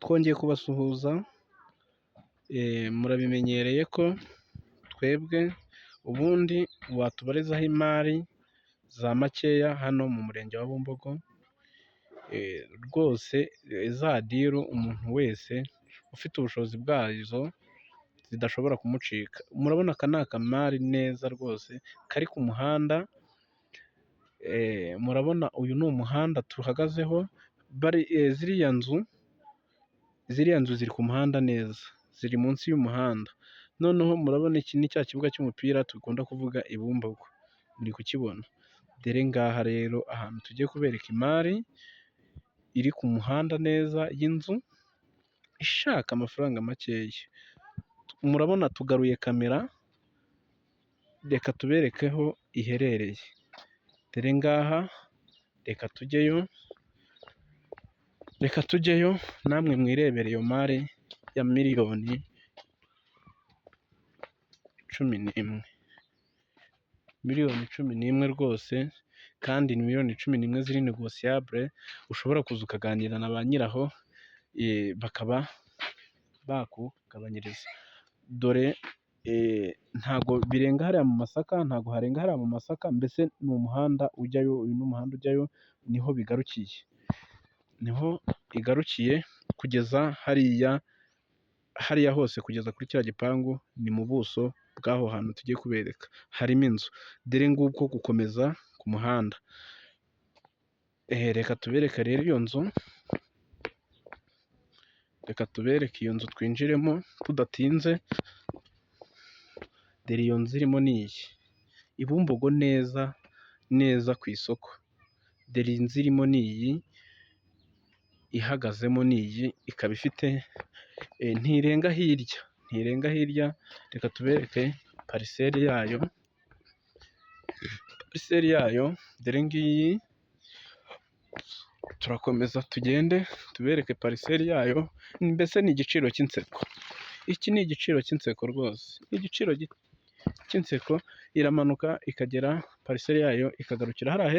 Twongeye kubasuhuza, murabimenyereye ko twebwe ubundi watubarizaho imari za makeya hano mu murenge wa Bumbogo, rwose za diru umuntu wese ufite ubushobozi bwazo zidashobora kumucika. Murabona aka ni akamari neza rwose kari ku muhanda, murabona uyu ni umuhanda tuhagazeho, ziriya nzu ziri ku muhanda neza, ziri munsi y'umuhanda. Noneho murabona iki ni cya kibuga cy'umupira dukunda kuvuga i Bumbogo, muri kukibona. Dore ngaha rero ahantu tugiye kubereka imari iri ku muhanda neza y'inzu ishaka amafaranga makeya. Murabona tugaruye kamera, reka tubereke aho iherereye. Dore ngaha reka tujyeyo namwe mwirebere iyo mari ya miliyoni 11. Miliyoni 11 rwose, kandi ni miliyoni 11 ziri negosiyabule, ushobora kuza ukaganira na ba nyiraho bakaba bakugabanyiriza. Dore ntago birenga hariya mu Masaka, ntago harenga hariya mu Masaka, mbese ni umuhanda ujyayo, uyu ni umuhanda ujyayo, niho igarukiye kugeza hariya hose, kugeza kuri kiriya gipangu ni mu buso bw'aho hantu tugiye kubereka, harimo inzu. Dore nguko gukomeza ku muhanda, reka tubereke rero iyo nzu, twinjiremo tudatinze. Dore iyo nzu irimo ni iyi, i Bumbogo neza ku isoko. Dore inzu irimo ni iyi, ihagazemo ni iyi, ikaba ifite ntirenga hirya. Reka tubereke pariseri yayo, dore ngiyi. Turakomeza tugende tubereke pariseri yayo, mbese ni igiciro cy'inseko. Iki ni igiciro cy'inseko rwose, igiciro cy'inseko. Iramanuka ikagera, pariseri yayo ikagarukira hariya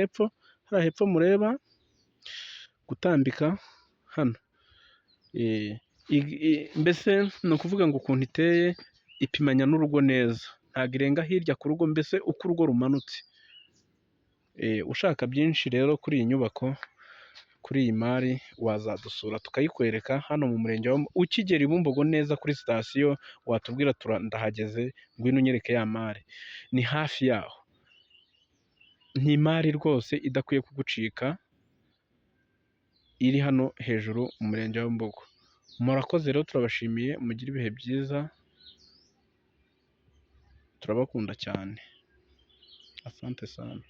hepfo mureba gutambika hano. Mbese ni ukuvuga ngo ukuntu iteye ipimanya n'urugo neza, ntabwo irenga hirya ku rugo, mbese uko urugo rumanutse. Ushaka byinshi rero kuri iyi nyubako, kuri iyi mari, wazadusura tukayikwereka hano mu murenge wa Bumbogo. Ukigera i Bumbogo neza kuri sitasiyo watubwira ndahageze, ngwino unyereke ya mari, ni hafi yaho. Ni imari rwose idakwiye kugucika, iri hano hejuru mu murenge wa Bumbogo. Murakoze rero, turabashimiye, mugire ibihe byiza, turabakunda cyane. Asante sana.